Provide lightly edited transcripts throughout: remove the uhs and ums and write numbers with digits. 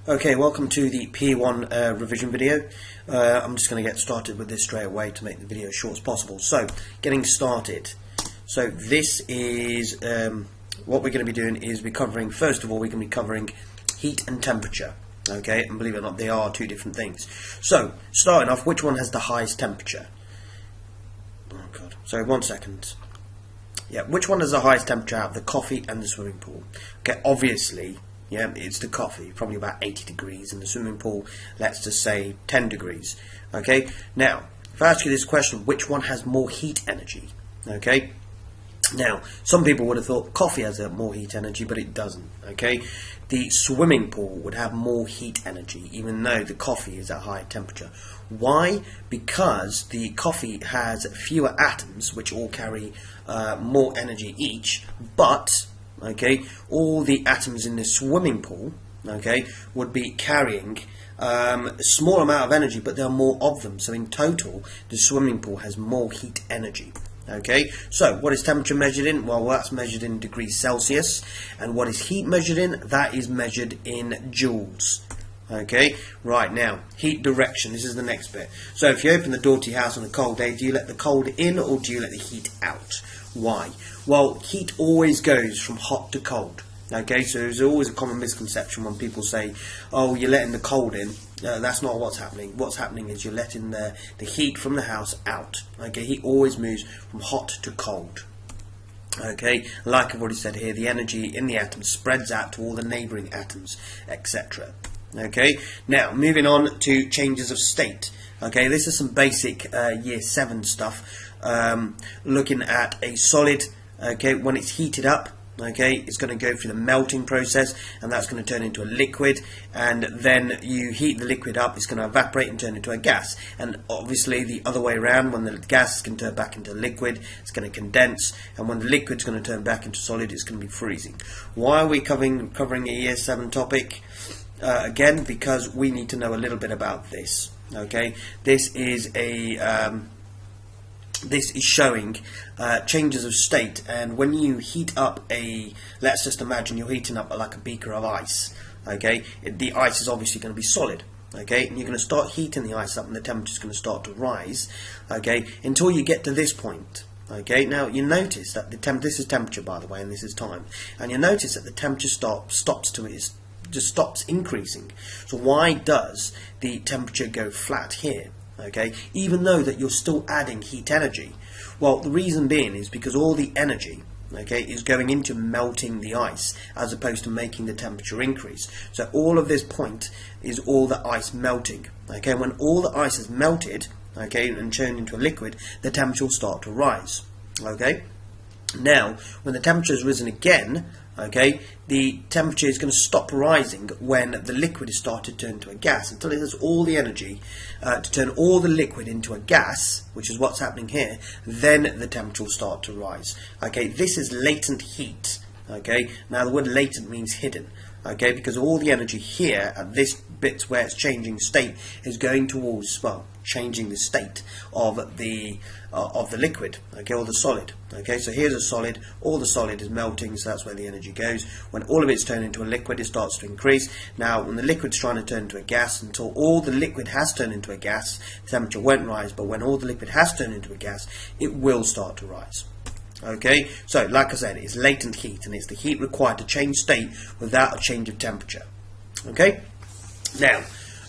Okay, welcome to the P1 revision video. I'm just going to get started with this straight away to make the video as short as possible. So, getting started. So this is what we're going to be doing is first of all, we're going to be covering heat and temperature. Okay, and believe it or not, they are two different things. So, starting off, which one has the highest temperature? Oh god, sorry, 1 second. Yeah, which one has the highest temperature out of the coffee and the swimming pool? Okay, obviously, yeah, it's the coffee, probably about 80 degrees, and the swimming pool, let's just say 10 degrees. Okay, now, if I ask you this question, which one has more heat energy? Okay, now, some people would have thought coffee has more heat energy, but it doesn't. Okay, the swimming pool would have more heat energy, even though the coffee is at higher temperature. Why? Because the coffee has fewer atoms, which all carry more energy each, but okay, all the atoms in the swimming pool, okay, would be carrying a small amount of energy, but there are more of them. So in total, the swimming pool has more heat energy. Okay, so what is temperature measured in? Well, that's measured in degrees Celsius. And what is heat measured in? That is measured in joules. Okay, right now, heat direction. This is the next bit. So if you open the door to your house on a cold day, do you let the cold in or do you let the heat out? Why? Well, heat always goes from hot to cold. Okay, so there's always a common misconception when people say, oh, you're letting the cold in. That's not what's happening. What's happening is you're letting the heat from the house out. Okay, heat always moves from hot to cold. Okay, like I've already said here, the energy in the atom spreads out to all the neighbouring atoms, etc. Okay, now moving on to changes of state. Okay, this is some basic year 7 stuff. Looking at a solid, okay, when it's heated up, okay, it's going to go through the melting process, and that's going to turn into a liquid, and then you heat the liquid up, it's going to evaporate and turn into a gas. And obviously the other way around, when the gas can turn back into liquid, it's going to condense, and when the liquid's going to turn back into solid, it's going to be freezing. Why are we covering a year 7 topic? Again, because we need to know a little bit about this. Okay, this is showing changes of state, and when you heat up let's just imagine you're heating up like a beaker of ice. Okay, the ice is obviously going to be solid. Okay, and you're going to start heating the ice up, and the temperature is going to start to rise. Okay, until you get to this point. Okay, now you notice that this is temperature, by the way, and this is time, and you notice that the temperature just stops increasing. So why does the temperature go flat here? Okay, even though that you're still adding heat energy? Well, the reason being is because all the energy, okay, is going into melting the ice as opposed to making the temperature increase. So all of this point is all the ice melting. Okay, when all the ice is melted, okay, and turned into a liquid, the temperature will start to rise. Okay, now when the temperature has risen again, okay, the temperature is going to stop rising when the liquid is started to turn into a gas, until it has all the energy to turn all the liquid into a gas, which is what's happening here. Then the temperature will start to rise. Okay, this is latent heat. Okay, now the word latent means hidden. Okay, because all the energy here at this bit where it's changing state is going towards, well, changing the state of the liquid, okay, or the solid. Okay, so here's a solid, all the solid is melting, so that's where the energy goes. When all of it's turned into a liquid, it starts to increase. Now when the liquid's trying to turn into a gas, until all the liquid has turned into a gas, the temperature won't rise, but when all the liquid has turned into a gas, it will start to rise. Okay, so like I said, it's latent heat, and it's the heat required to change state without a change of temperature. Okay, now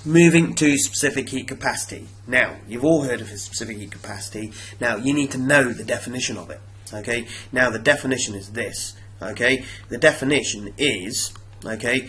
moving to specific heat capacity. Now, you've all heard of specific heat capacity. Now, you need to know the definition of it. Okay, now the definition is this. Okay, the definition is, okay,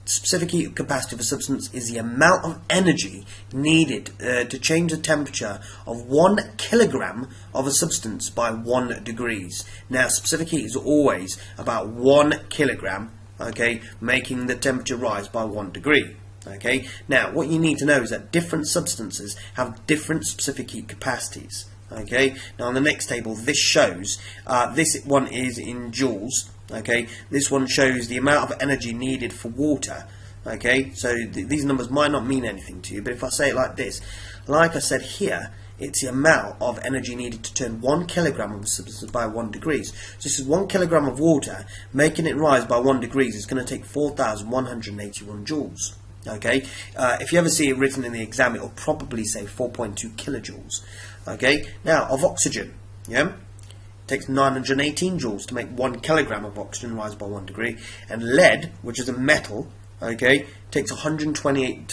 specific heat capacity of a substance is the amount of energy needed to change the temperature of 1 kilogram of a substance by 1 degrees. Now, specific heat is always about 1 kilogram, okay, making the temperature rise by 1 degree. Okay, now what you need to know is that different substances have different specific heat capacities. Okay, now on the next table, this shows, this one is in joules. Okay, this one shows the amount of energy needed for water. Okay, so these numbers might not mean anything to you, but if I say it like this, like I said here, it's the amount of energy needed to turn 1 kilogram of a substance by 1 degrees. So this is 1 kilogram of water, making it rise by 1 degrees is going to take 4,181 joules. Okay, if you ever see it written in the exam, it will probably say 4.2 kilojoules. Okay, now of oxygen, yeah, it takes 918 joules to make 1 kilogram of oxygen rise by 1 degree, and lead, which is a metal, okay, takes 128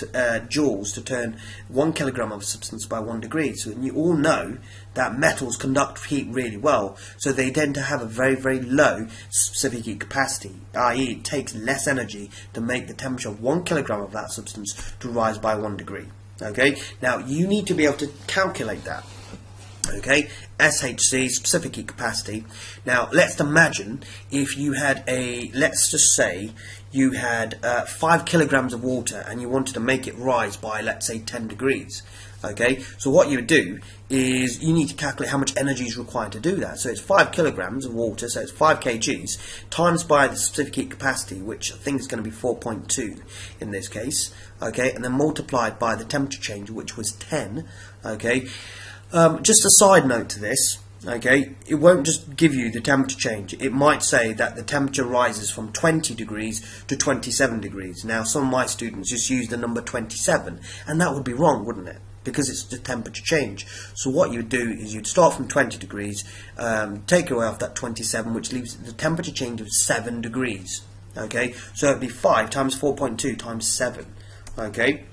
joules to turn 1 kilogram of a substance by 1 degree. So you all know that metals conduct heat really well, so they tend to have a very, very low specific heat capacity, i.e. it takes less energy to make the temperature of 1 kilogram of that substance to rise by 1 degree. Okay, now you need to be able to calculate that. Okay, SHC, specific heat capacity. Now let's imagine if you had let's just say you had 5 kilograms of water and you wanted to make it rise by, let's say, 10 degrees. Okay, so what you would do is you need to calculate how much energy is required to do that. So it's 5 kilograms of water, so it's 5 kgs, times by the specific heat capacity, which I think is going to be 4.2 in this case. Okay, and then multiplied by the temperature change, which was 10. Okay. Just a side note to this, okay, it won't just give you the temperature change. It might say that the temperature rises from 20 degrees to 27 degrees. Now, some of my students just use the number 27, and that would be wrong, wouldn't it? Because it's the temperature change. So what you would do is you'd start from 20 degrees, take away off that 27, which leaves the temperature change of 7 degrees. Okay, so it'd be 5 times 4.2 times 7. Okay.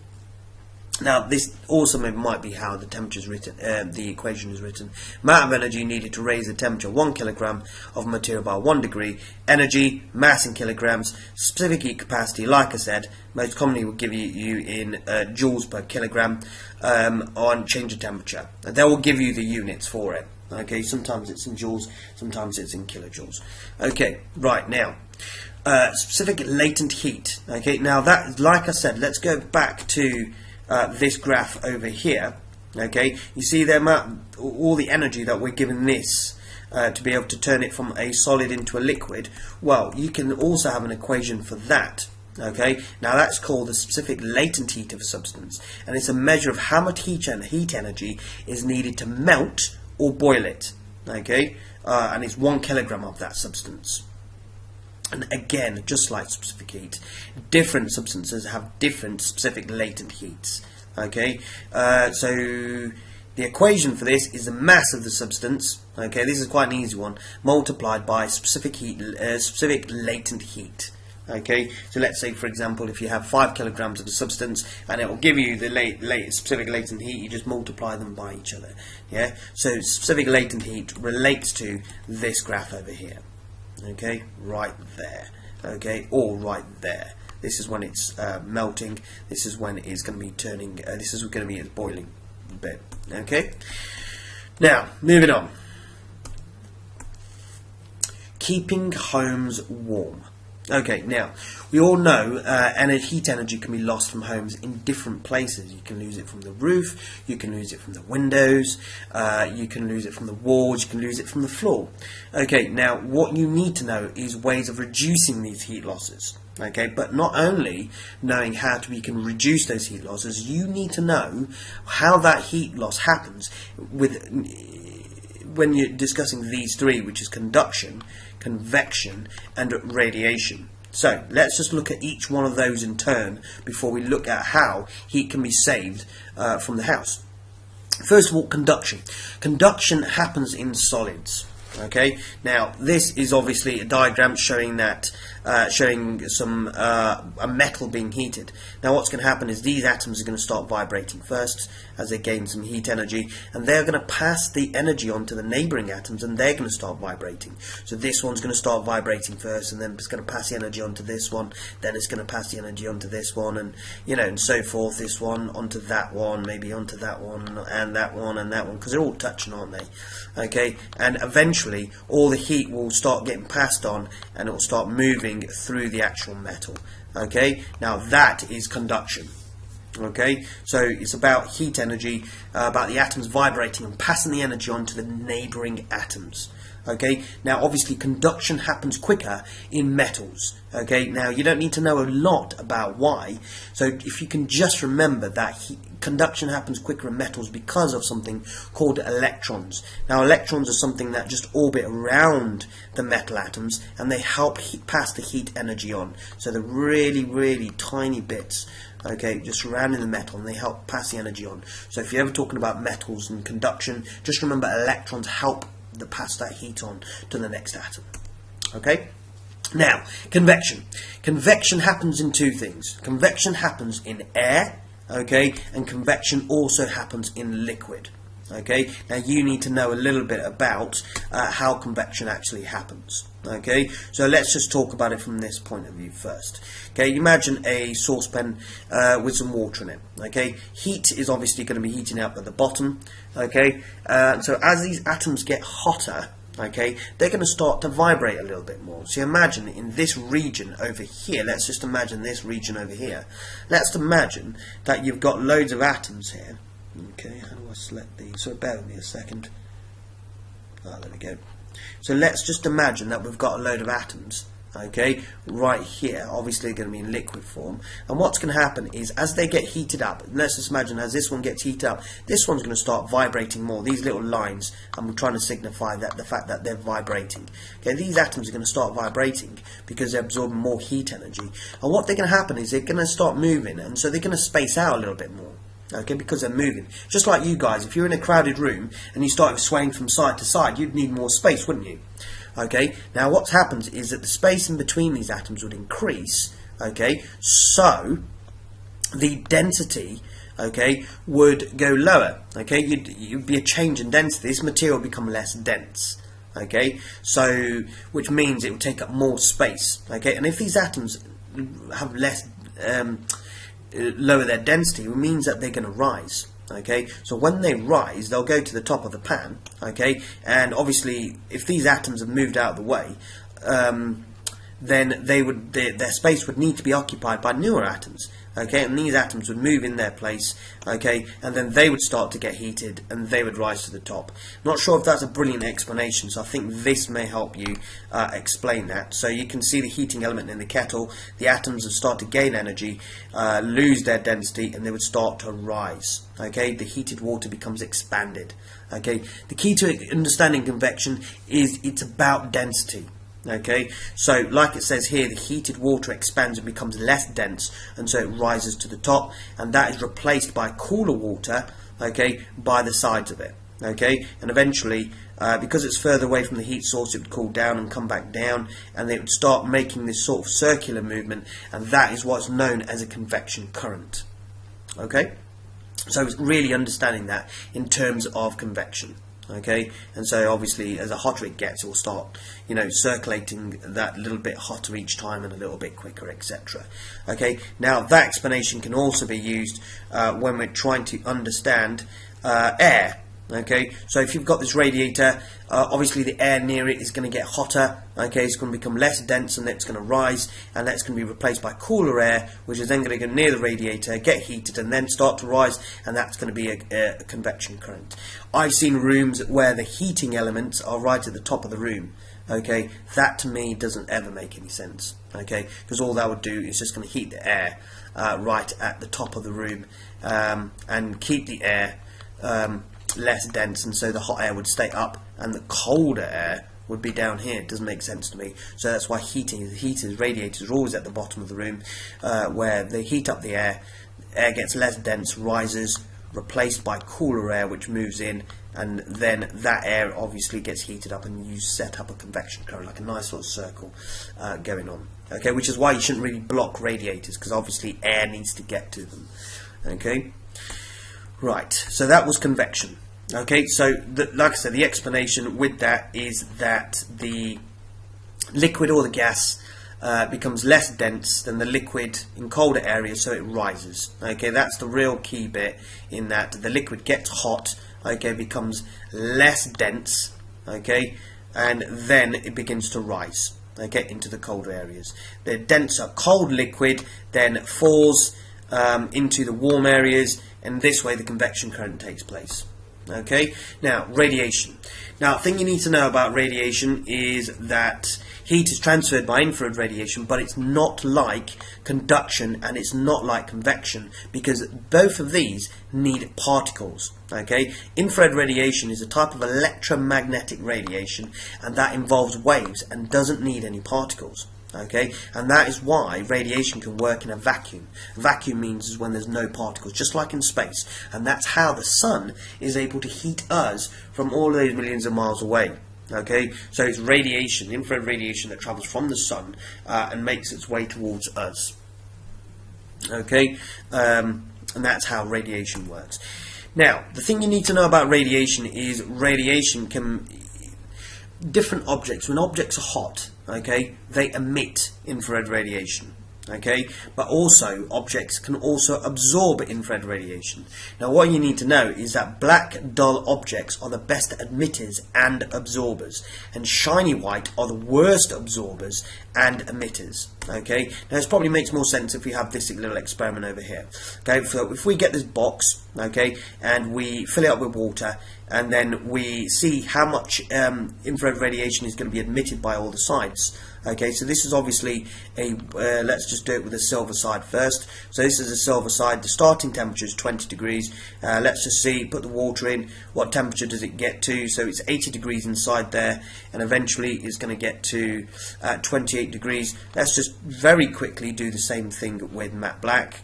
Now, this also might be how the temperature is written, the equation is written. Amount of energy needed to raise the temperature of 1 kilogram of material by 1 degree. Energy, mass in kilograms. Specific heat capacity, like I said, most commonly will give you in joules per kilogram on change of temperature. And they will give you the units for it. Okay, sometimes it's in joules, sometimes it's in kilojoules. Okay, right now. Specific latent heat. Okay, now that, like I said, let's go back to this graph over here. Okay, you see the amount, all the energy that we're giving this to be able to turn it from a solid into a liquid. Well, you can also have an equation for that. Okay, now that's called the specific latent heat of a substance, and it's a measure of how much heat energy is needed to melt or boil it. Okay, and it's 1 kilogram of that substance. And again, just like specific heat, different substances have different specific latent heats. Okay, so the equation for this is the mass of the substance. Okay, this is quite an easy one, multiplied by specific heat, specific latent heat. Okay, so let's say, for example, if you have 5 kilograms of a substance and it will give you the specific latent heat, you just multiply them by each other. Yeah, so specific latent heat relates to this graph over here. Okay, right there. Okay, or right there. This is when it's melting. This is when it's going to be turning. This is going to be its boiling bit. Okay. Now, moving on. Keeping homes warm. Okay, now, we all know heat energy can be lost from homes in different places. You can lose it from the roof, you can lose it from the windows, you can lose it from the walls, you can lose it from the floor. Okay, now, what you need to know is ways of reducing these heat losses. Okay, but not only knowing how you can reduce those heat losses, you need to know how that heat loss happens when you're discussing these three, which is conduction, convection, and radiation. So let's just look at each one of those in turn before we look at how heat can be saved from the house. First of all, conduction. Conduction happens in solids. Okay, now this is obviously a diagram showing that some a metal being heated. Now what's going to happen is these atoms are going to start vibrating first as they gain some heat energy, and they're going to pass the energy on to the neighbouring atoms, and they're going to start vibrating. So this one's going to start vibrating first, and then it's going to pass the energy on to this one, then it's going to pass the energy on to this one, and and so forth. This one onto that one, maybe onto that one, and that one, and that one, because they're all touching, aren't they? Okay, and eventually all the heat will start getting passed on, and it will start moving through the actual metal. Okay, now that is conduction. Okay, so it's about heat energy, about the atoms vibrating and passing the energy on to the neighbouring atoms. Okay, now obviously conduction happens quicker in metals. Okay, now you don't need to know a lot about why. So if you can just remember that conduction happens quicker in metals because of something called electrons. Now electrons are something that just orbit around the metal atoms, and they help pass the heat energy on. So they're really, really tiny bits, okay, just surrounding the metal, and they help pass the energy on. So if you're ever talking about metals and conduction, just remember electrons help pass that heat on to the next atom. Okay? Now, convection. Convection happens in two things. Convection happens in air, okay, and convection also happens in liquid. Okay, now you need to know a little bit about how convection actually happens. Okay, so let's just talk about it from this point of view first. Okay, imagine a saucepan with some water in it. Okay, heat is obviously going to be heating up at the bottom. Okay, so as these atoms get hotter, okay, they're going to start to vibrate a little bit more. So imagine in this region over here, let's just imagine this region over here. Let's imagine that you've got loads of atoms here. Okay, how do I select these? So bear with me a second. Ah, there we go. So let's just imagine that we've got a load of atoms, okay, right here, obviously going to be in liquid form. And what's going to happen is as they get heated up, let's just imagine as this one gets heated up, this one's going to start vibrating more. These little lines, I'm trying to signify that the fact that they're vibrating. Okay, these atoms are going to start vibrating because they're absorbing more heat energy. And what they're going to happen is they're going to start moving, and so they're going to space out a little bit more. Okay, because they're moving. Just like you guys, if you're in a crowded room and you start swaying from side to side, you'd need more space, wouldn't you? Okay, now what happens is that the space in between these atoms would increase, okay, so the density, okay, would go lower, okay, you'd be a change in density. This material would become less dense, okay, so, which means it would take up more space, okay, and if these atoms have less, lower their density, it means that they're going to rise. Okay, so when they rise, they'll go to the top of the pan. Okay, and obviously, if these atoms have moved out of the way, then their space would need to be occupied by newer atoms. Okay, and these atoms would move in their place. Okay, and then they would start to get heated, and they would rise to the top. Not sure if that's a brilliant explanation, so I think this may help you explain that. So you can see the heating element in the kettle. The atoms would start to gain energy, lose their density, and they would start to rise. Okay, the heated water becomes expanded. Okay, the key to understanding convection is it's about density. Okay, so like it says here, the heated water expands and becomes less dense, and so it rises to the top, and that is replaced by cooler water, okay, by the sides of it. Okay, and eventually, because it's further away from the heat source, it would cool down and come back down, and they would start making this sort of circular movement, and that is what's known as a convection current. Okay, so it's really understanding that in terms of convection. Okay, and so obviously as the hotter it gets, it will start, you know, circulating that little bit hotter each time and a little bit quicker, etc. Okay, now that explanation can also be used when we're trying to understand air. Okay, so if you've got this radiator, obviously the air near it is going to get hotter. Okay, it's going to become less dense, and it's going to rise, and that's going to be replaced by cooler air, which is then going to go near the radiator, get heated, and then start to rise, and that's going to be a convection current. I've seen rooms where the heating elements are right at the top of the room. Okay, that to me doesn't ever make any sense. Okay, because all that would do is just going to heat the air right at the top of the room, and keep the air less dense, and so the hot air would stay up and the colder air would be down here. It doesn't make sense to me. So that's why heaters, radiators are always at the bottom of the room, where they heat up the air gets less dense, rises, replaced by cooler air which moves in, and then that air obviously gets heated up, and you set up a convection current, like a nice little circle going on. Okay, which is why you shouldn't really block radiators, because obviously air needs to get to them. Okay, right, so that was convection. Okay, so like I said, the explanation with that is that the liquid or the gas becomes less dense than the liquid in colder areas, so it rises. Okay, that's the real key bit, in that the liquid gets hot, okay, becomes less dense, okay, and then it begins to rise, okay, into the colder areas. The denser cold liquid then falls into the warm areas, and this way the convection current takes place. Okay, now radiation. Now, the thing you need to know about radiation is that heat is transferred by infrared radiation, but it's not like conduction and it's not like convection, because both of these need particles. Okay, infrared radiation is a type of electromagnetic radiation, and that involves waves and doesn't need any particles. Okay, and that is why radiation can work in a vacuum. Vacuum means when there's no particles, just like in space, and that's how the sun is able to heat us from all those millions of miles away. Okay, so it's radiation, infrared radiation, that travels from the sun and makes its way towards us. Okay, and that's how radiation works. Now, the thing you need to know about radiation is radiation can... different objects, when objects are hot, okay, they emit infrared radiation. Okay, but also objects can also absorb infrared radiation. Now, what you need to know is that black dull objects are the best emitters and absorbers, and shiny white are the worst absorbers and emitters. Okay, now this probably makes more sense if we have this little experiment over here. Okay, so if we get this box, okay, and we fill it up with water, and then we see how much infrared radiation is going to be emitted by all the sides. Okay, so this is obviously a, let's just do it with the silver side first. So this is a silver side. The starting temperature is 20 degrees. Let's just see, put the water in, what temperature does it get to? So it's 80 degrees inside there, and eventually it's going to get to 28 degrees. Let's just very quickly do the same thing with matte black,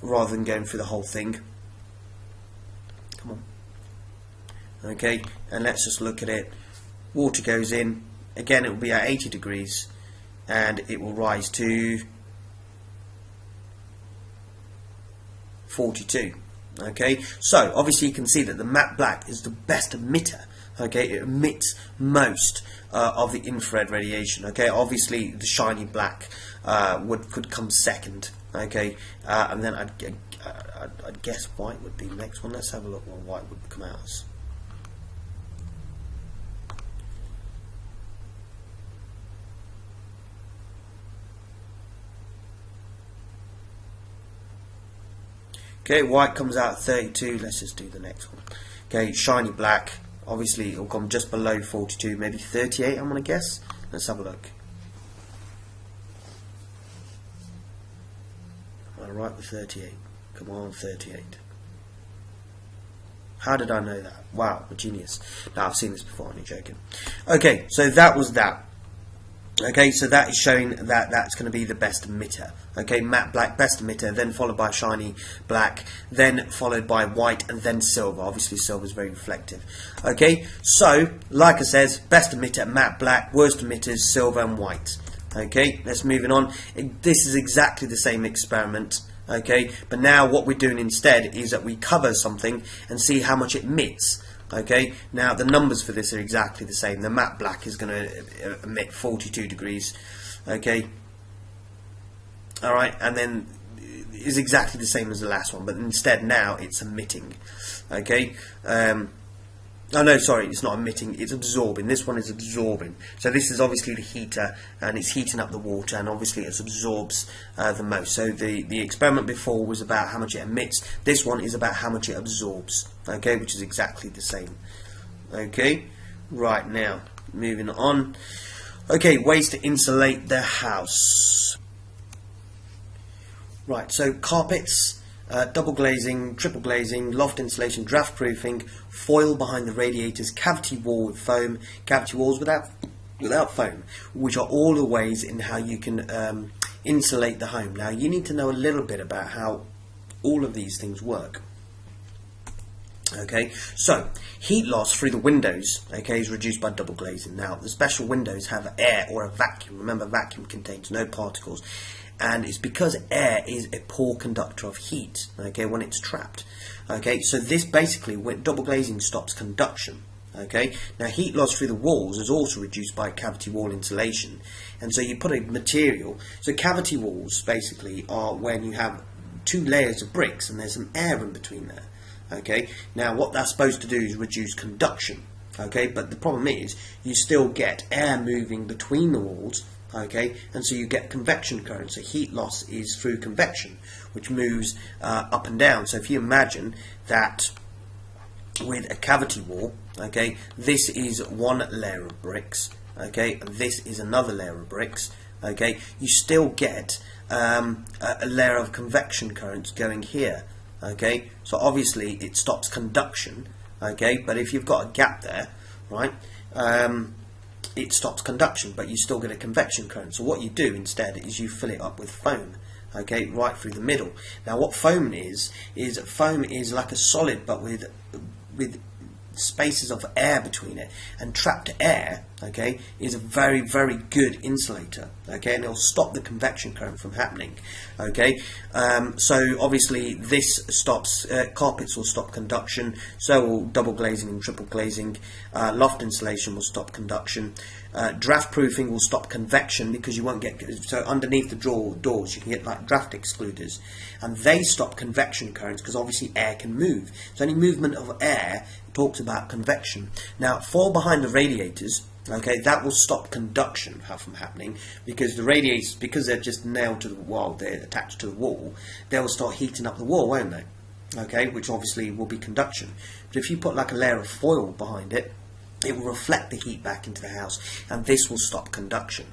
rather than going through the whole thing. Come on. Okay, and let's just look at it. Water goes in, again it will be at 80 degrees, and it will rise to 42. Okay, so obviously you can see that the matte black is the best emitter. Okay, it emits most of the infrared radiation. Okay, obviously the shiny black could come second. Okay, and then I'd guess white would be the next one. Let's have a look what white would come out as. Okay, white comes out at 32. Let's just do the next one. Okay, shiny black. Obviously, it'll come just below 42, maybe 38, I'm going to guess. Let's have a look. Alright, with 38. Come on, 38. How did I know that? Wow, a genius. Now, I've seen this before, I'm only joking. Okay, so that was that. Okay, so that is showing that that's going to be the best emitter. Okay, matte black, best emitter, then followed by shiny black, then followed by white, and then silver. Obviously, silver is very reflective. Okay, so, like I said, best emitter, matte black, worst emitters, silver and white. Okay, let's move on. This is exactly the same experiment. Okay, but now what we're doing instead is that we cover something and see how much it emits. Okay, now the numbers for this are exactly the same. The matte black is going to emit 42 degrees. Okay, alright, and then is exactly the same as the last one, but instead now it's emitting. Okay, oh no, sorry, it's not emitting, it's absorbing. This one is absorbing. So this is obviously the heater, and it's heating up the water, and obviously it absorbs the most. So the experiment before was about how much it emits. This one is about how much it absorbs. Okay, which is exactly the same. Okay, right, now moving on. Okay, ways to insulate the house. Right, so carpets, double glazing, triple glazing, loft insulation, draft proofing, foil behind the radiators, cavity wall with foam, cavity walls without foam, which are all the ways in how you can insulate the home. Now you need to know a little bit about how all of these things work. Okay, so heat loss through the windows, okay, is reduced by double glazing. Now the special windows have air or a vacuum. Remember, vacuum contains no particles, and it's because air is a poor conductor of heat, okay, when it's trapped. Okay, so this basically, when double glazing stops conduction. Okay, now heat loss through the walls is also reduced by cavity wall insulation, and so you put a material. So cavity walls basically are when you have two layers of bricks and there's some air in between there. Okay, now what that's supposed to do is reduce conduction. Okay, but the problem is you still get air moving between the walls. Okay, and so you get convection current. So heat loss is through convection, which moves up and down. So if you imagine that with a cavity wall, okay, this is one layer of bricks, okay, and this is another layer of bricks, okay, you still get a layer of convection currents going here, okay, so obviously it stops conduction, okay, but if you've got a gap there, right, it stops conduction, but you still get a convection current. So what you do instead is you fill it up with foam, okay, right through the middle. Now what foam is foam is like a solid, but with spaces of air between it, and trapped air, okay, is a very, very good insulator, okay, and it'll stop the convection current from happening, okay. So obviously this stops carpets will stop conduction, so will double glazing and triple glazing. Loft insulation will stop conduction. Draft proofing will stop convection, because you won't get, so underneath the doors you can get like draft excluders, and they stop convection currents because obviously air can move. So any movement of air talks about convection. Now fall behind the radiators, okay, that will stop conduction from happening, because the radiators, because they're just nailed to the wall, they're attached to the wall, they will start heating up the wall, won't they? Okay, which obviously will be conduction. But if you put like a layer of foil behind it, it will reflect the heat back into the house, and this will stop conduction.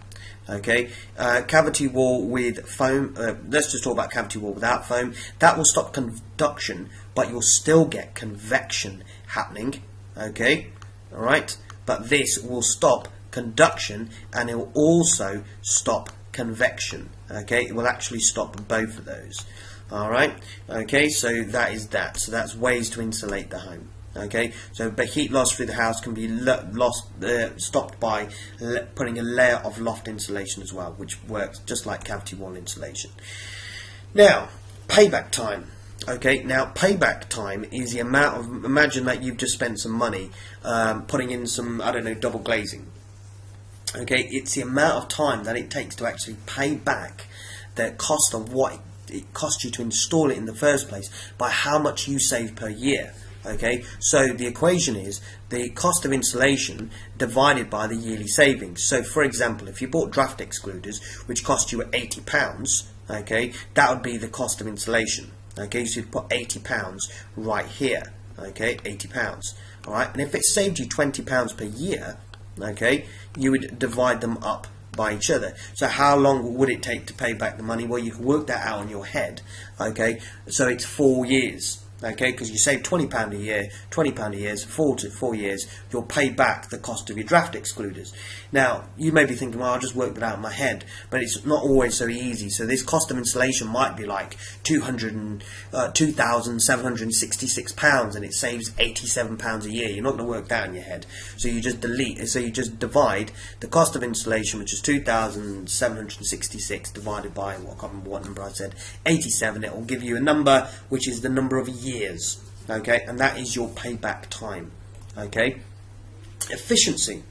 Okay, cavity wall with foam, let's just talk about cavity wall without foam. That will stop conduction, but you'll still get convection happening, okay, alright, but this will stop conduction, and it will also stop convection, okay, it will actually stop both of those, alright, okay, so that is that, so that's ways to insulate the home. Okay, so but heat loss through the house can be stopped by putting a layer of loft insulation as well, which works just like cavity wall insulation. Now, payback time. Okay, now payback time is the amount of, imagine that you've just spent some money putting in some, I don't know, double glazing. Okay, it's the amount of time that it takes to actually pay back the cost of what it cost you to install it in the first place by how much you save per year. Okay, so the equation is the cost of insulation divided by the yearly savings. So for example, if you bought draft excluders which cost you £80, okay, that would be the cost of insulation. Okay, so you'd put £80 right here, okay, £80, alright, and if it saved you £20 per year, okay, you would divide them up by each other. So how long would it take to pay back the money? Well, you can work that out in your head, okay, so it's 4 years. Okay, because you save £20 a year, £20 a year, so 4 years, you'll pay back the cost of your draft excluders. Now, you may be thinking, well, I'll just work that out in my head, but it's not always so easy. So this cost of installation might be like £2,766, and it saves £87 a year. You're not going to work that in your head. So you just divide the cost of installation, which is 2,766, divided by, I can't remember what number I said, 87. It will give you a number, which is the number of years, okay, and that is your payback time. Okay, efficiency.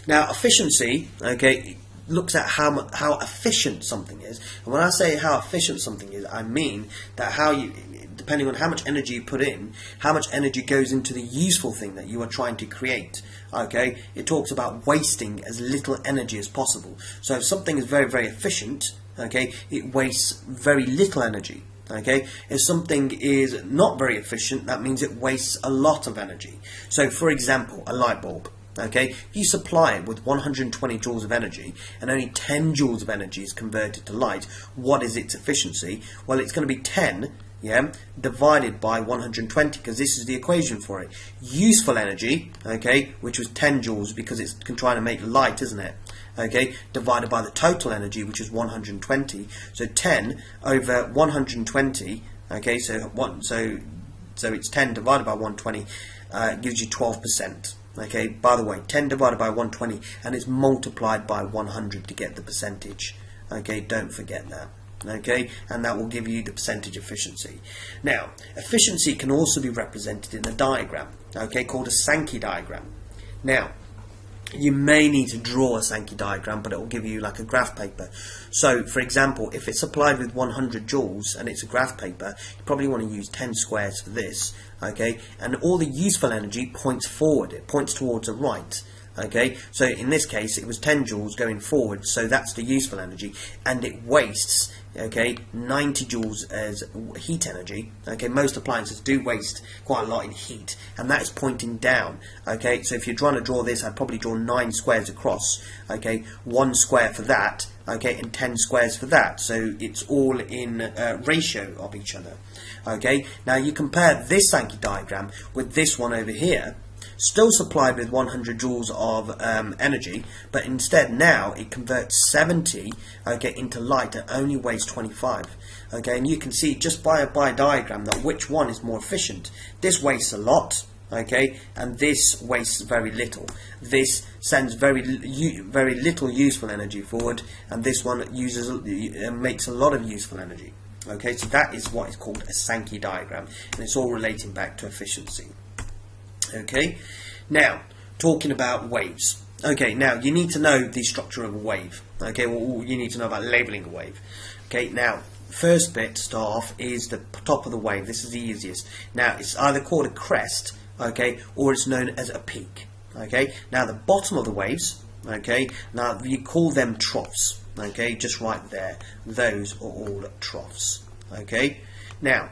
Now efficiency, okay, looks at how efficient something is, and when I say how efficient something is, I mean that how you, depending on how much energy you put in, how much energy goes into the useful thing that you are trying to create. Okay, it talks about wasting as little energy as possible. So if something is very, very efficient, okay, it wastes very little energy. Okay, if something is not very efficient, that means it wastes a lot of energy. So for example, a light bulb. Okay, if you supply it with 120 joules of energy and only 10 joules of energy is converted to light, what is its efficiency? Well, it's going to be 10, yeah, divided by 120, because this is the equation for it. Useful energy, okay, which was 10 joules because it's trying to make light, isn't it? Okay, divided by the total energy, which is 120. So 10 over 120. Okay, so it's 10 divided by 120 gives you 12%. Okay, by the way, 10 divided by 120, and it's multiplied by 100 to get the percentage. Okay, don't forget that. Okay, and that will give you the percentage efficiency. Now, efficiency can also be represented in a diagram, okay, called a Sankey diagram. Now, you may need to draw a Sankey diagram, but it will give you like a graph paper. So, for example, if it's supplied with 100 joules and it's a graph paper, you probably want to use 10 squares for this, okay? And all the useful energy points forward, it points towards the right, okay? So in this case, it was 10 joules going forward, so that's the useful energy, and it wastes okay, 90 joules as heat energy. Okay, most appliances do waste quite a lot in heat, and that is pointing down. Okay, so if you're trying to draw this, I'd probably draw 9 squares across. Okay, 1 square for that. Okay, and 10 squares for that. So it's all in ratio of each other. Okay, now you compare this Sankey diagram with this one over here. Still supplied with 100 joules of energy, but instead now it converts 70, okay, into light and only weighs 25. Okay, and you can see just by a diagram that which one is more efficient. This wastes a lot, okay, and this wastes very little. This sends very little useful energy forward, and this one makes a lot of useful energy. Okay, so that is what is called a Sankey diagram, and it's all relating back to efficiency. Okay, now talking about waves. Okay, now you need to know the structure of a wave. Okay, well, you need to know about labelling a wave. Okay, now first bit to start off is the top of the wave. This is the easiest. Now it's either called a crest, okay, or it's known as a peak. Okay, now the bottom of the waves, okay, now you call them troughs. Okay, just right there, those are all troughs. Okay, now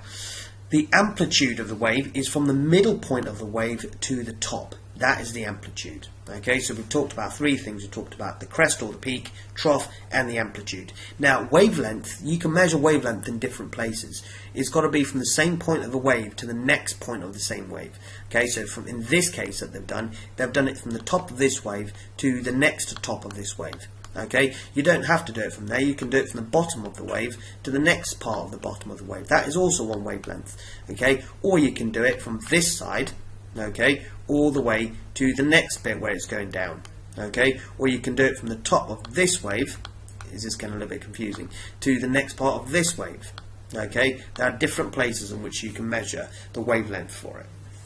the amplitude of the wave is from the middle point of the wave to the top. That is the amplitude. Okay, so we've talked about 3 things. We've talked about the crest or the peak, trough, and the amplitude. Now, wavelength, you can measure wavelength in different places. It's got to be from the same point of the wave to the next point of the same wave. Okay, so in this case that they've done it from the top of this wave to the next top of this wave. Okay, you don't have to do it from there. You can do it from the bottom of the wave to the next part of the bottom of the wave. That is also one wavelength. Okay, or you can do it from this side, okay, all the way to the next bit where it's going down. Okay, or you can do it from the top of this wave. Is this getting a little bit confusing? To the next part of this wave. Okay, there are different places in which you can measure the wavelength for it.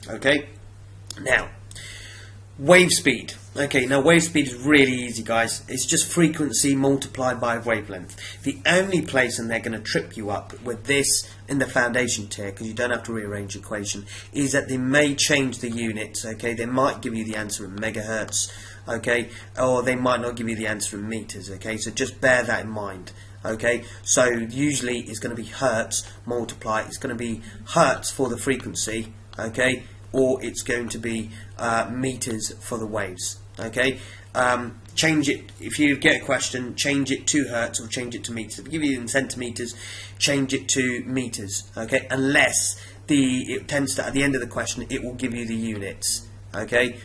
Okay, now wave speed. Okay, now wave speed is really easy, guys. It's just frequency multiplied by wavelength. The only place, and they're going to trip you up with this in the foundation tier, because you don't have to rearrange the equation, is that they may change the units. Okay, they might give you the answer in megahertz, okay, or they might not give you the answer in meters. Okay, so just bear that in mind. Okay, so usually it's going to be hertz multiplied. It's going to be hertz for the frequency, okay, or it's going to be meters for the waves. Okay, change it if you get a question. Change it to hertz or change it to meters. If I give you in centimeters, change it to meters. Okay, unless it tends to, at the end of the question, it will give you the units. Okay,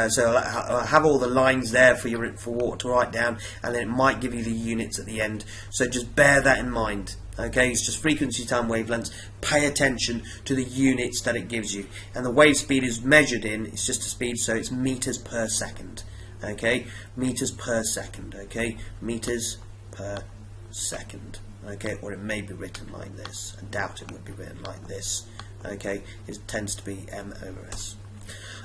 so I'll have all the lines there for what to write down, and then it might give you the units at the end. So just bear that in mind. Okay, it's just frequency time wavelengths. Pay attention to the units that it gives you, and the wave speed is measured in. It's just a speed, so it's meters per second. Okay, meters per second. Okay, meters per second. Okay, or it may be written like this. I doubt it would be written like this. Okay, it tends to be m/s.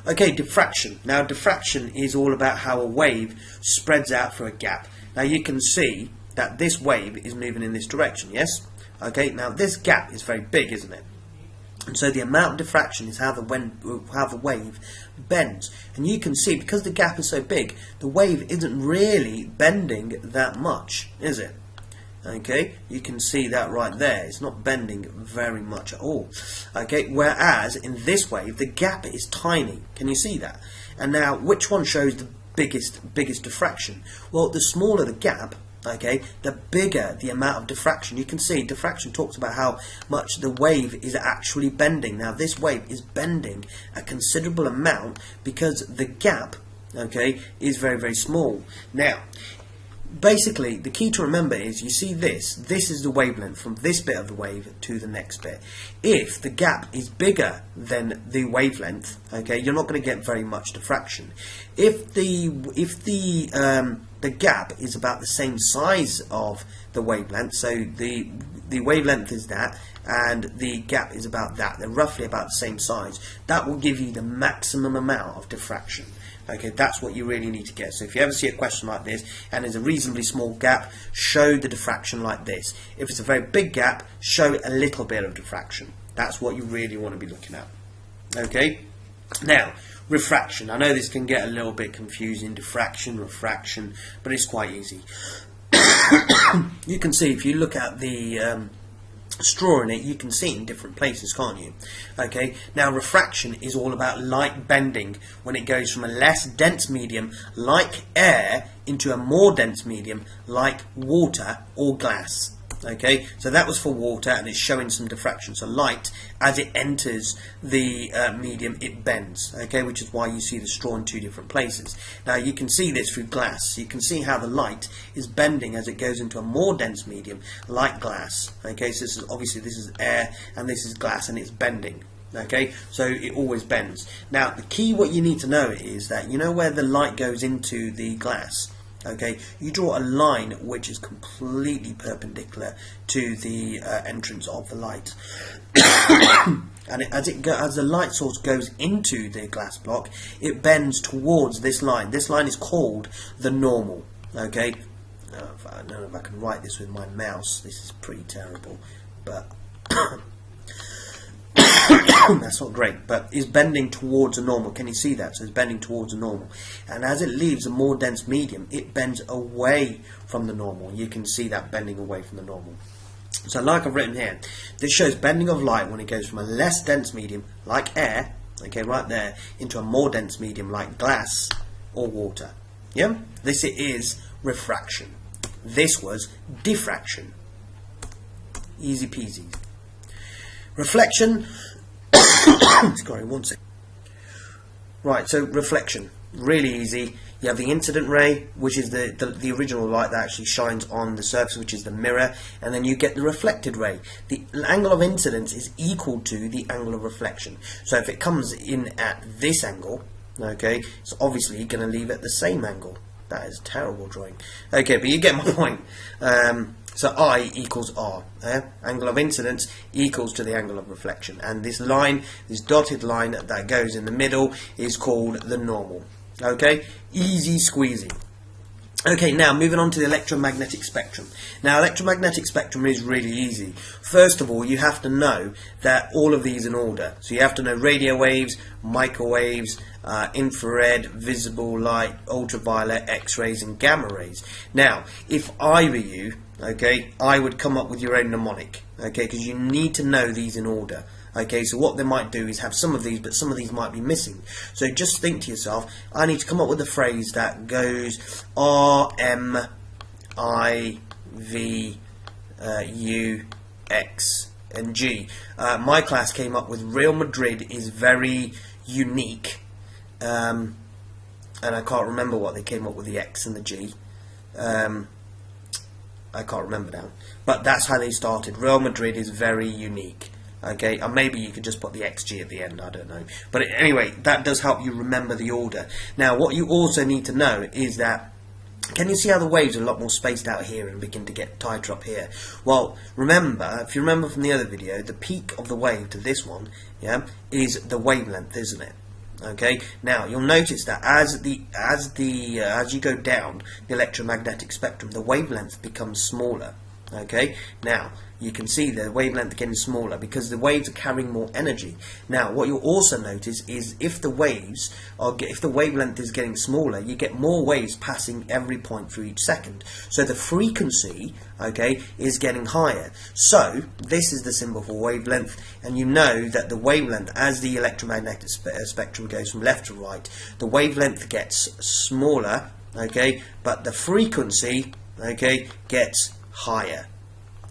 Okay, diffraction. Now, diffraction is all about how a wave spreads out through a gap. Now, you can see that this wave is moving in this direction, yes? Okay, now this gap is very big, isn't it? And so the amount of diffraction is how the wave bends. And you can see, because the gap is so big, the wave isn't really bending that much, is it? Okay, you can see that right there. It's not bending very much at all. Okay, whereas in this wave, the gap is tiny. Can you see that? And now, which one shows the biggest diffraction? Well, the smaller the gap, okay, the bigger the amount of diffraction. You can see diffraction talks about how much the wave is actually bending. Now, this wave is bending a considerable amount because the gap, okay, is very, very small. Now, basically, the key to remember is, you see this is the wavelength from this bit of the wave to the next bit. If the gap is bigger than the wavelength, okay, you're not going to get very much diffraction. If the gap is about the same size of the wavelength, so the wavelength is that, and the gap is about that, they're roughly about the same size, that will give you the maximum amount of diffraction. Okay, that's what you really need to get. So if you ever see a question like this and there's a reasonably small gap, show the diffraction like this. If it's a very big gap, show a little bit of diffraction. That's what you really want to be looking at. Okay, now refraction. I know this can get a little bit confusing, diffraction, refraction, but it's quite easy. you can see if you look at the straw in it, you can see it in different places, can't you? Okay, now refraction is all about light bending when it goes from a less dense medium like air into a more dense medium like water or glass. Okay, so that was for water, and it's showing some diffraction. So light, as it enters the medium, it bends. Okay, which is why you see the straw in two different places. Now you can see this through glass. You can see how the light is bending as it goes into a more dense medium, like glass. Okay, so this is obviously this is air and this is glass, and it's bending. Okay, so it always bends. Now the key, what you need to know is that you know where the light goes into the glass. Okay, you draw a line which is completely perpendicular to the entrance of the light, and as the light source goes into the glass block, it bends towards this line. This line is called the normal. Okay, I don't know if I can write this with my mouse. This is pretty terrible, but that's not great, but is bending towards a normal. Can you see that? So it's bending towards a normal, and as it leaves a more dense medium, it bends away from the normal. You can see that bending away from the normal. So like I've written here, this shows bending of light when it goes from a less dense medium like air, okay, right there, into a more dense medium like glass or water. Yeah, this is refraction. This was diffraction. Easy peasy. Reflection. Sorry, one second. Right, so reflection, really easy. You have the incident ray, which is the original light that actually shines on the surface, which is the mirror, and then you get the reflected ray. The angle of incidence is equal to the angle of reflection. So if it comes in at this angle, okay, it's obviously going to leave at the same angle. That is terrible drawing. Okay, but you get my point. So I equals R. Angle of incidence equals to the angle of reflection. And this line, this dotted line that goes in the middle, is called the normal. Okay, easy squeezy. Okay, now moving on to the electromagnetic spectrum. Now, electromagnetic spectrum is really easy. First of all, you have to know that all of these in order. So you have to know radio waves, microwaves, infrared, visible light, ultraviolet, X-rays, and gamma rays. Now, if I were you, okay, I would come up with your own mnemonic, okay, because you need to know these in order. Okay, so what they might do is have some of these, but some of these might be missing. So just think to yourself, I need to come up with a phrase that goes R, M, I, V, U, X, and G. My class came up with Real Madrid is very unique, and I can't remember what they came up with, the X and the G. I can't remember now, but that's how they started. Real Madrid is very unique. Okay, or maybe you could just put the XG at the end, I don't know. But anyway, that does help you remember the order. Now, what you also need to know is that, can you see how the waves are a lot more spaced out here and begin to get tighter up here? Well, remember, if you remember from the other video, the peak of the wave to this one, yeah, is the wavelength, isn't it? Okay, now you'll notice that as you go down the electromagnetic spectrum, the wavelength becomes smaller. Okay, now you can see the wavelength getting smaller because the waves are carrying more energy. Now, what you'll also notice is if the wavelength is getting smaller, you get more waves passing every point through each second. So the frequency, okay, is getting higher. So this is the symbol for wavelength, and you know that the wavelength, as the electromagnetic spectrum goes from left to right, the wavelength gets smaller, okay, but the frequency, okay, gets higher.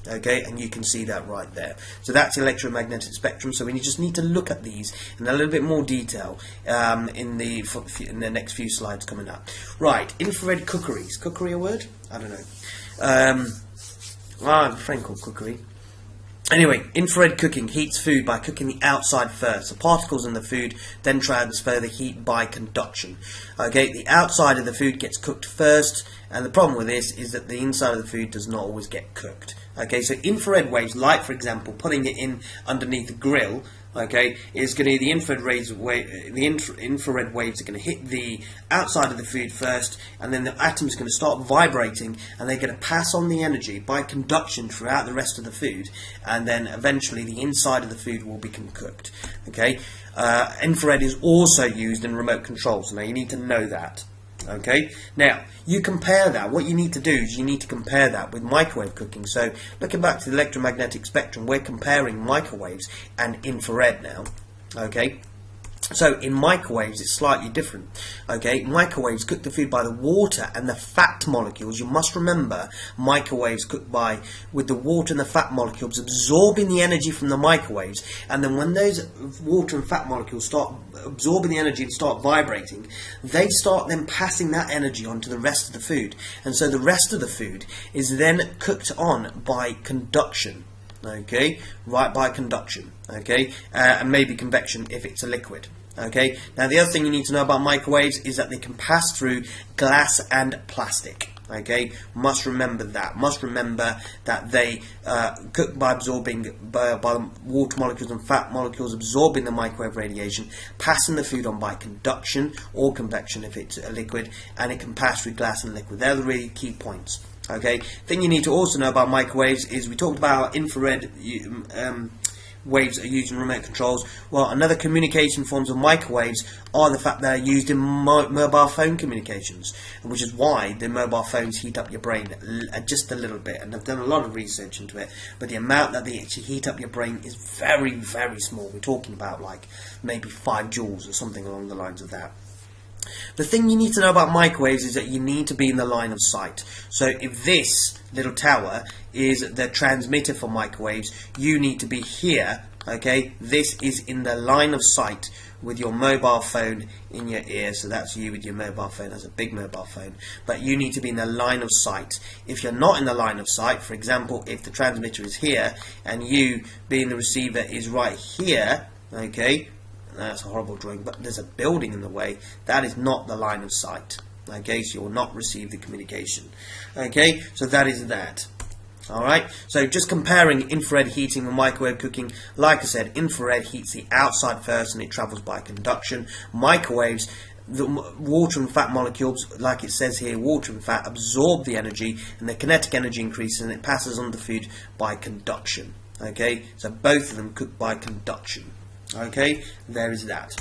Okay, and you can see that right there. So that's the electromagnetic spectrum. So we just need to look at these in a little bit more detail in the next few slides coming up. Right, infrared cookery. Is cookery a word? I don't know. I have a friend called Cookery. Anyway, infrared cooking heats food by cooking the outside first. The particles in the food then transfer the heat by conduction. Okay, the outside of the food gets cooked first, and the problem with this is that the inside of the food does not always get cooked. Okay, so infrared waves, like for example putting it in underneath the grill, okay, is going to the infrared waves are going to hit the outside of the food first, and then the atoms are going to start vibrating, and they're going to pass on the energy by conduction throughout the rest of the food, and then eventually the inside of the food will become cooked. Okay, infrared is also used in remote controls. Now you need to know that. Okay, now you compare that. What you need to do is you need to compare that with microwave cooking. So looking back to the electromagnetic spectrum, we're comparing microwaves and infrared now. Okay, so in microwaves it's slightly different. Okay, microwaves cook the food by the water and the fat molecules. You must remember, microwaves cook with the water and the fat molecules absorbing the energy from the microwaves, and then when those water and fat molecules start absorbing the energy and start vibrating, they start then passing that energy on to the rest of the food, and so the rest of the food is then cooked on by conduction. Okay, right, by conduction. Okay, and maybe convection if it's a liquid. Okay, now the other thing you need to know about microwaves is that they can pass through glass and plastic. Okay, must remember that. Must remember that they cook by absorbing by water molecules and fat molecules absorbing the microwave radiation, passing the food on by conduction or convection if it's a liquid, and it can pass through glass and liquid. They're the really key points. Okay, thing you need to also know about microwaves is we talked about infrared waves that are used in remote controls. Well, another communication forms of microwaves are the fact that they're used in mobile phone communications, which is why the mobile phones heat up your brain just a little bit, and I've done a lot of research into it, but the amount that they actually heat up your brain is very, very small. We're talking about like maybe 5 joules or something along the lines of that. The thing you need to know about microwaves is that you need to be in the line of sight. So if this little tower is the transmitter for microwaves, you need to be here. Okay, this is in the line of sight with your mobile phone in your ear. So that's you with your mobile phone. That's a big mobile phone, but you need to be in the line of sight. If you're not in the line of sight, for example, if the transmitter is here and you being the receiver is right here, okay, that's a horrible drawing, but there's a building in the way, that is not the line of sight. Okay, so you will not receive the communication. Okay, so that is that. Alright, so just comparing infrared heating and microwave cooking, like I said, infrared heats the outside first and it travels by conduction. Microwaves, the water and fat molecules, like it says here, water and fat absorb the energy and the kinetic energy increases and it passes on the food by conduction. Okay, so both of them cook by conduction. Okay, there is that.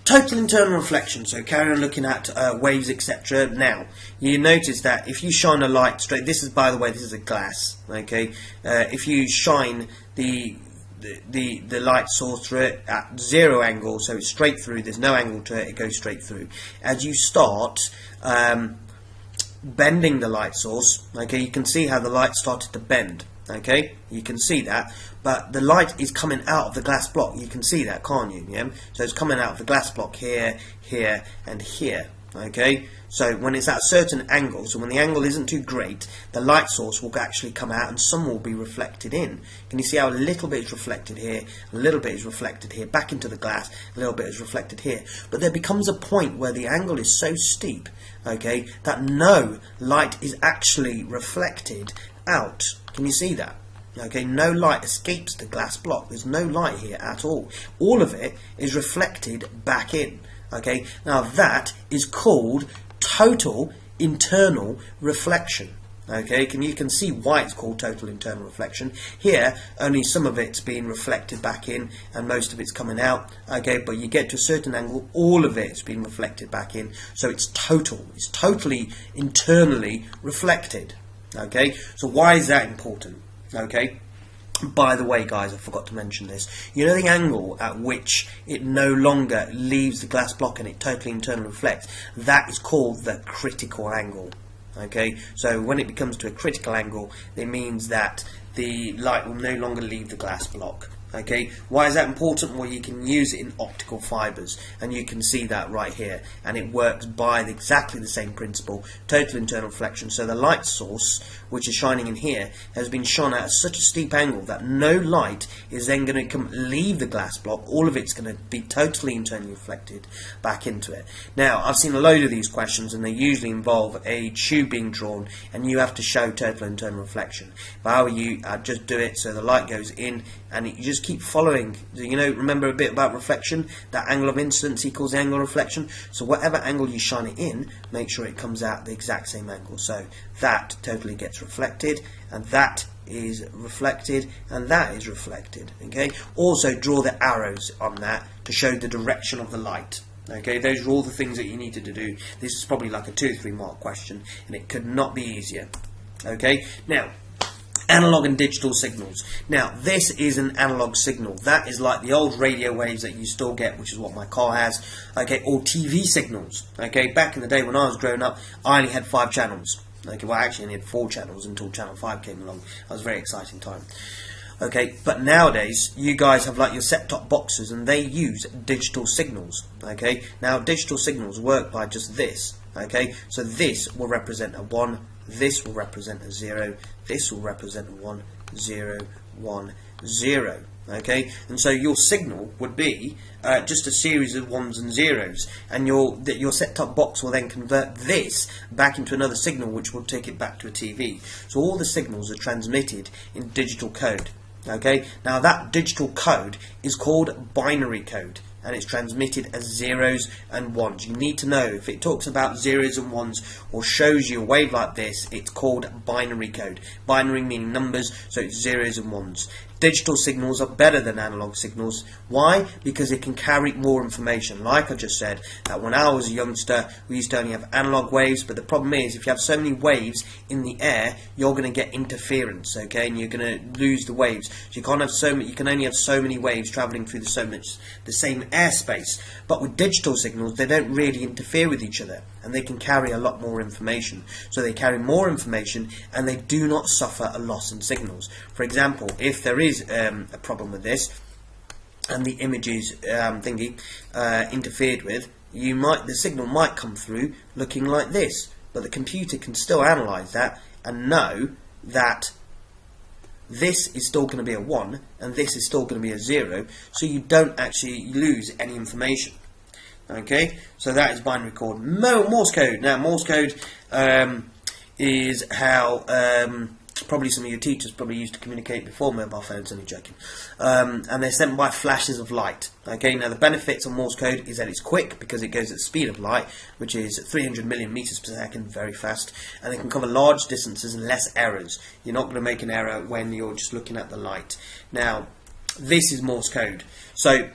Total internal reflection, so carry on looking at waves, etc. Now, you notice that if you shine a light straight, this is, by the way, this is a glass, okay, if you shine the light source through it at 0 angle, so it's straight through, there's no angle to it, it goes straight through. As you start bending the light source, okay, you can see how the light started to bend. Okay, you can see that, but the light is coming out of the glass block. You can see that, can't you? Yeah? So it's coming out of the glass block here, here, and here. Okay, so when it's at a certain angle, so when the angle isn't too great, the light source will actually come out and some will be reflected in. Can you see how a little bit is reflected here, a little bit is reflected here, back into the glass, a little bit is reflected here. But there becomes a point where the angle is so steep, okay, that no light is actually reflected out. Can you see that? Okay, no light escapes the glass block. There's no light here at all. All of it is reflected back in. Okay, now that is called total internal reflection. Okay, you can see why it's called total internal reflection. Here, only some of it's being reflected back in and most of it's coming out. Okay, but you get to a certain angle, all of it's being reflected back in. So it's total. It's totally internally reflected. Okay, so why is that important? Okay, by the way, guys, I forgot to mention this. You know the angle at which it no longer leaves the glass block and it totally internally reflects? That is called the critical angle. Okay, so when it becomes to a critical angle, it means that the light will no longer leave the glass block. Okay, why is that important? Well, you can use it in optical fibers, and you can see that right here, and it works by exactly the same principle, total internal reflection. So the light source, which is shining in here, has been shone at such a steep angle that no light is then going to leave the glass block. All of it's going to be totally internally reflected back into it. Now, I've seen a load of these questions, and they usually involve a tube being drawn, and you have to show total internal reflection. If I were you, I'd just do it so the light goes in, and you just keep following. You know, remember a bit about reflection? That angle of incidence equals the angle of reflection. So whatever angle you shine it in, make sure it comes out the exact same angle. So that totally gets reflected, and that is reflected, and that is reflected. Okay. Also draw the arrows on that to show the direction of the light. Okay, those are all the things that you needed to do. This is probably like a 2 or 3 mark question, and it could not be easier. Okay, now, analog and digital signals. Now, this is an analog signal. That is like the old radio waves that you still get, which is what my car has. Okay, or TV signals. Okay, back in the day when I was growing up, I only had 5 channels. Okay, well, I actually only had 4 channels until Channel 5 came along. That was a very exciting time. Okay, but nowadays you guys have like your set-top boxes, and they use digital signals. Okay, now digital signals work by just this. Okay, so this will represent a 1, this will represent a 0, this will represent a 1, 0, 1, 0. Okay, and so your signal would be just a series of 1s and 0s, and your set-top box will then convert this back into another signal, which will take it back to a TV. So all the signals are transmitted in digital code. Okay, now that digital code is called binary code, and it's transmitted as 0s and 1s. You need to know, if it talks about 0s and 1s or shows you a wave like this, it's called binary code. Binary meaning numbers, so it's 0s and 1s. Digital signals are better than analog signals. Why? Because it can carry more information. Like I just said, that when I was a youngster, we used to only have analog waves, but the problem is, if you have so many waves in the air, you're going to get interference, okay, and you're going to lose the waves. So you can't have so many. You can only have so many waves traveling through the same airspace. But with digital signals, they don't really interfere with each other, and they can carry a lot more information. So they carry more information, and they do not suffer a loss in signals. For example, if there is a problem with this, and the image is interfered with, the signal might come through looking like this, but the computer can still analyze that and know that this is still going to be a 1 and this is still going to be a 0, so you don't actually lose any information. Okay, so that is binary code. Morse code. Now, Morse code is how probably some of your teachers probably used to communicate before mobile phones. Only joking. And they're sent by flashes of light. Okay, now the benefits of Morse code is that it's quick because it goes at the speed of light, which is 300 million meters per second, very fast, and it can cover large distances and less errors. You're not going to make an error when you're just looking at the light. Now, this is Morse code. So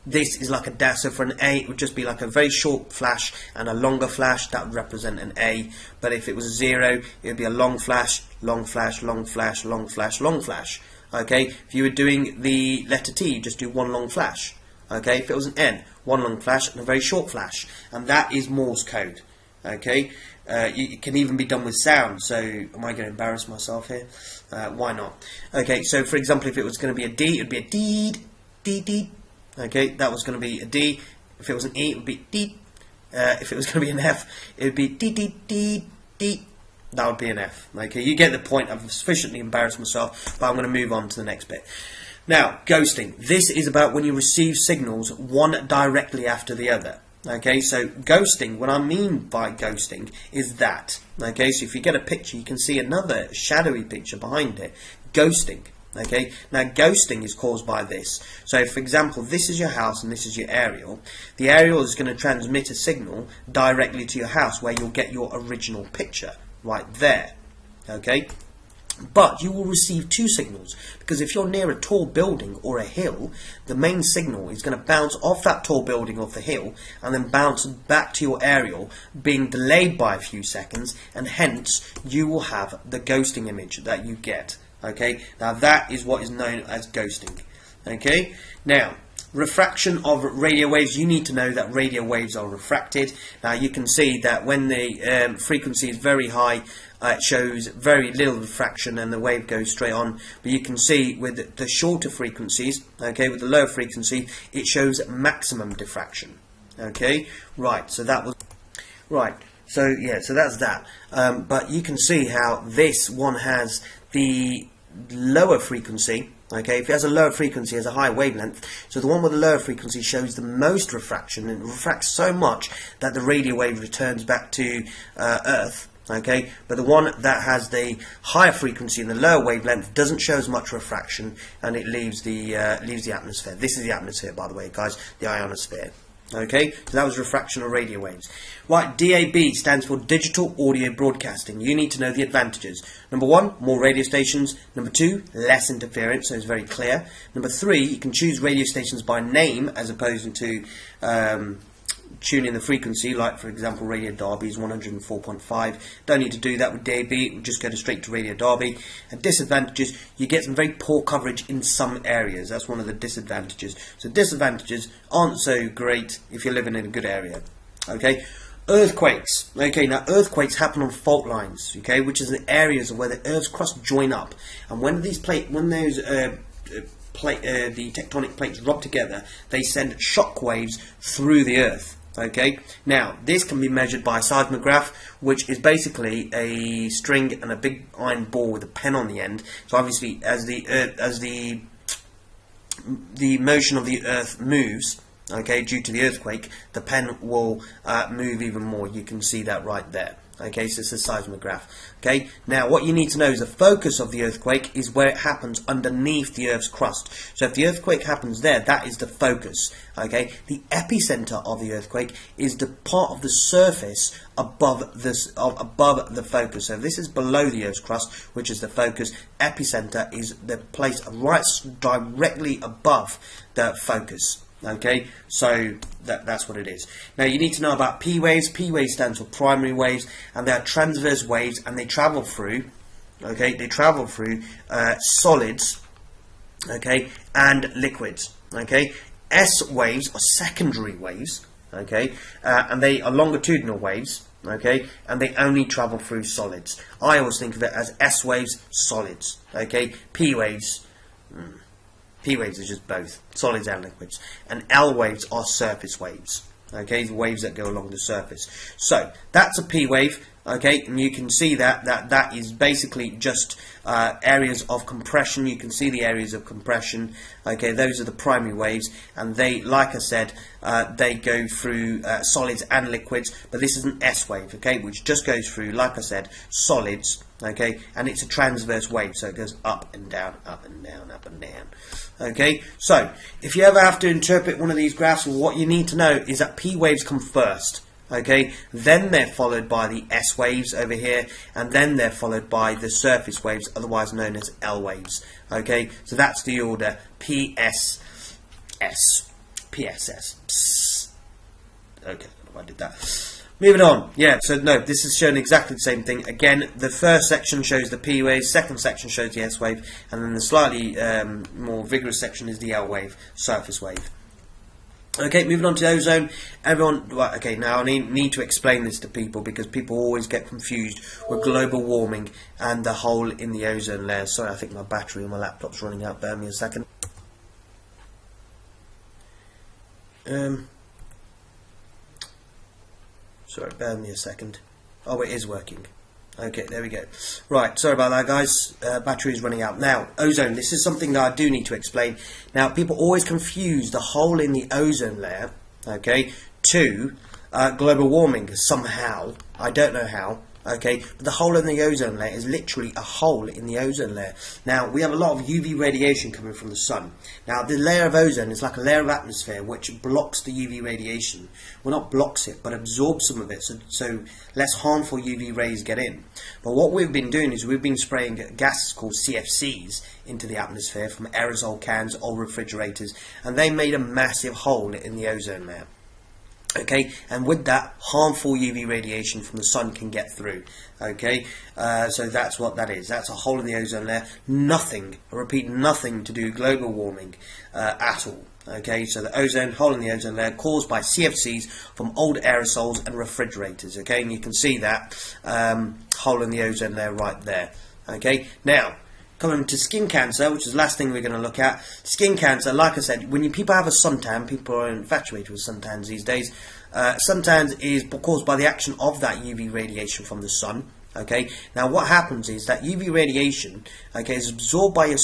this is like a dash. So for an A, it would just be like a very short flash and a longer flash. That would represent an A. But if it was a 0, it would be a long flash, long flash, long flash, long flash, long flash. Okay. If you were doing the letter T, you just do one long flash. Okay. If it was an N, one long flash and a very short flash, and that is Morse code. Okay. It can even be done with sound. So, am I going to embarrass myself here? Why not? Okay. So, for example, if it was going to be a D, it would be a D, D, D. Okay, that was going to be a D. If it was an E, it would be D. If it was going to be an F, it would be D, D, D, D. That would be an F. Okay, you get the point. I've sufficiently embarrassed myself, but I'm going to move on to the next bit. Now, ghosting. This is about when you receive signals one directly after the other. Okay, so ghosting, what I mean by ghosting is that. Okay, so if you get a picture, you can see another shadowy picture behind it. Ghosting. Okay, now ghosting is caused by this. So for example, this is your house and this is your aerial. The aerial is going to transmit a signal directly to your house where you'll get your original picture right there. Okay, but you will receive 2 signals, because if you're near a tall building or a hill, the main signal is going to bounce off that tall building off the hill and then bounce back to your aerial, being delayed by a few seconds, and hence you will have the ghosting image that you get. Okay, now that is what is known as ghosting. Okay, now refraction of radio waves. You need to know that radio waves are refracted. Now you can see that when the frequency is very high, it shows very little refraction and the wave goes straight on. But you can see with the shorter frequencies, okay, with the lower frequency, it shows maximum diffraction. Okay, right, so that was right. So yeah, so that's that. But you can see how this one has the lower frequency. Okay, if it has a lower frequency, it has a higher wavelength. So the one with the lower frequency shows the most refraction, and it refracts so much that the radio wave returns back to Earth. Okay, but the one that has the higher frequency and the lower wavelength doesn't show as much refraction, and it leaves the atmosphere. This is the atmosphere, by the way, guys, the ionosphere. Okay, so that was refraction of radio waves. Right, DAB stands for Digital Audio Broadcasting. You need to know the advantages. Number 1, more radio stations. Number 2, less interference, so it's very clear. Number 3, you can choose radio stations by name as opposed to tune in the frequency, like for example Radio Derby is 104.5. Don't need to do that with DAB, we'll just go straight to Radio Derby. And disadvantages, you get some very poor coverage in some areas. That's one of the disadvantages. So disadvantages aren't so great if you're living in a good area. Okay. Earthquakes. Okay, now earthquakes happen on fault lines, okay, which is the areas where the Earth's crust join up, and when the tectonic plates rub together, they send shock waves through the Earth. Okay, now this can be measured by a seismograph, which is basically a string and a big iron ball with a pen on the end. So obviously, as the motion of the Earth moves, okay, due to the earthquake, the pen will move even more. You can see that right there. Okay, so it's a seismograph. Okay, now what you need to know is the focus of the earthquake is where it happens underneath the Earth's crust. So if the earthquake happens there, that is the focus. Okay, the epicenter of the earthquake is the part of the surface above the focus. So this is below the Earth's crust, which is the focus. Epicenter is the place right directly above the focus. Okay, so that's what it is. Now you need to know about P waves. P wave stands for primary waves, and they are transverse waves, and they travel through, okay, solids, okay, and liquids. Okay, S waves are secondary waves, okay, and they are longitudinal waves, okay, and they only travel through solids. I always think of it as S waves, solids. Okay, P waves. P waves are just both, solids and liquids. And L waves are surface waves. Okay, the waves that go along the surface. So, that's a P wave, okay, and you can see that is basically just areas of compression. You can see the areas of compression, okay, those are the primary waves, and they, like I said, they go through solids and liquids, but this is an S wave, okay, which just goes through, like I said, solids, okay, and it's a transverse wave, so it goes up and down, up and down, up and down. Okay, so if you ever have to interpret one of these graphs, what you need to know is that P waves come first. Okay, then they're followed by the S waves over here, and then they're followed by the surface waves, otherwise known as L waves. Okay, so that's the order: PSS, PSS. Psst. Okay, I don't know why I did that. Moving on, yeah, so no, this is showing exactly the same thing. Again, the first section shows the P wave, second section shows the S wave, and then the slightly more vigorous section is the L wave, surface wave. Okay, moving on to ozone. Everyone, right, okay, now I need to explain this to people because people always get confused with global warming and the hole in the ozone layer. Sorry, I think my battery on my laptop's running out. Bear me a second. Sorry, bear me a second. Oh, it is working. Okay, there we go. Right, sorry about that, guys. Battery is running out. Now, ozone. This is something that I do need to explain. Now, people always confuse the hole in the ozone layer, okay, to global warming somehow. I don't know how. Okay, but the hole in the ozone layer is literally a hole in the ozone layer. Now, we have a lot of UV radiation coming from the sun. Now, the layer of ozone is like a layer of atmosphere which blocks the UV radiation. Well, not blocks it, but absorbs some of it, so less harmful UV rays get in. But what we've been doing is we've been spraying gases called CFCs into the atmosphere from aerosol cans, old refrigerators, and they made a massive hole in the ozone layer. Okay, and with that, harmful UV radiation from the sun can get through. Okay, so that's what that is. That's a hole in the ozone layer. Nothing, I repeat, nothing to do with global warming at all. Okay, so the ozone, hole in the ozone layer caused by CFCs from old aerosols and refrigerators. Okay, and you can see that hole in the ozone layer right there. Okay, now, coming to skin cancer, which is the last thing we're going to look at. Skin cancer, like I said, when people have a suntan, people are infatuated with suntans these days. Suntans is caused by the action of that UV radiation from the sun. Okay. Now, what happens is that UV radiation, okay, is absorbed by your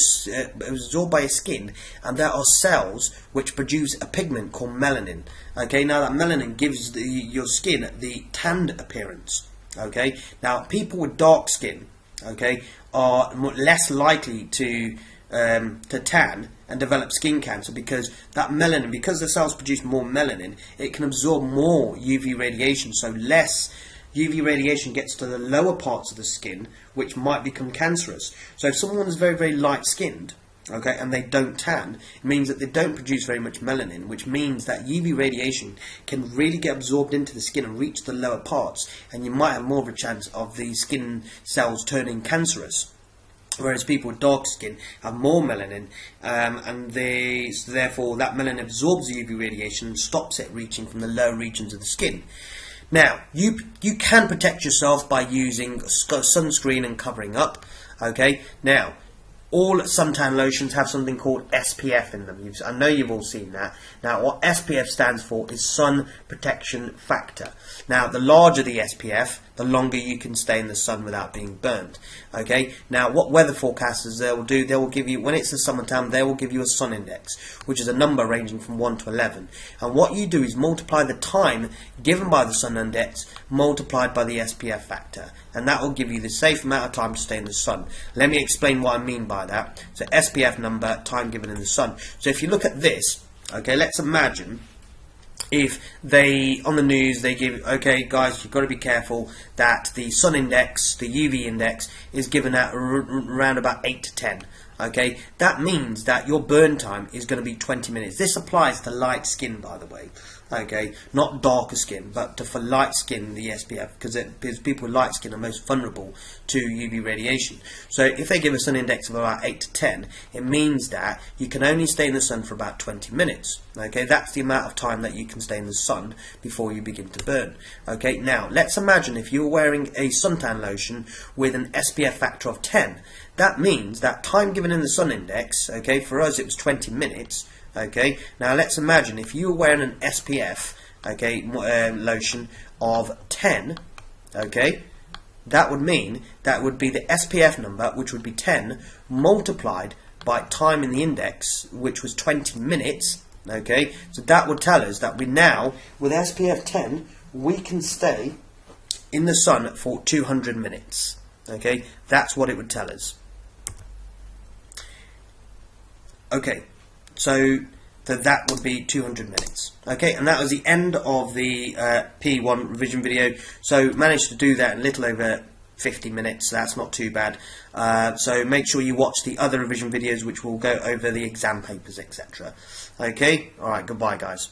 skin, and there are cells which produce a pigment called melanin. Okay. Now, that melanin gives your skin the tanned appearance. Okay. Now, people with dark skin, okay, are less likely to tan and develop skin cancer because that melanin, because the cells produce more melanin, it can absorb more UV radiation, so less UV radiation gets to the lower parts of the skin, which might become cancerous. So if someone is very, very light-skinned, okay, and they don't tan, it means that they don't produce very much melanin, which means that UV radiation can really get absorbed into the skin and reach the lower parts, and you might have more of a chance of the skin cells turning cancerous. Whereas people with dark skin have more melanin, and so therefore that melanin absorbs the UV radiation and stops it reaching from the lower regions of the skin. Now, you can protect yourself by using sunscreen and covering up. Okay. Now, all suntan lotions have something called SPF in them. I know you've all seen that. Now, what SPF stands for is Sun Protection Factor. Now, the larger the SPF, the longer you can stay in the sun without being burned. Okay. Now, what weather forecasters they will do, they will give you, when it's the summertime, they will give you a sun index, which is a number ranging from 1 to 11. And what you do is multiply the time given by the sun index multiplied by the SPF factor, and that will give you the safe amount of time to stay in the sun. Let me explain what I mean by that. So SPF number, time given in the sun. So if you look at this, okay, let's imagine if they, on the news, they give, okay guys, you've got to be careful that the sun index, the UV index, is given at around about 8 to 10. Okay, that means that your burn time is going to be 20 minutes. This applies to light skin, by the way. Okay, not darker skin, but for light skin, the SPF, because people with light skin are most vulnerable to UV radiation. So if they give us an index of about 8 to 10, it means that you can only stay in the sun for about 20 minutes. Okay, that's the amount of time that you can stay in the sun before you begin to burn. Okay, now let's imagine if you're wearing a suntan lotion with an SPF factor of 10. That means that time given in the sun index, okay, for us it was 20 minutes. Okay, now let's imagine if you were wearing an SPF, okay, lotion of 10, okay, that would mean that would be the SPF number, which would be 10, multiplied by time in the index, which was 20 minutes, okay, so that would tell us that we now, with SPF 10, we can stay in the sun for 200 minutes, okay, that's what it would tell us. Okay, so that would be 200 minutes. Okay, and that was the end of the P1 revision video. So managed to do that in a little over 50 minutes. That's not too bad. So make sure you watch the other revision videos, which will go over the exam papers, etc. Okay, alright, goodbye guys.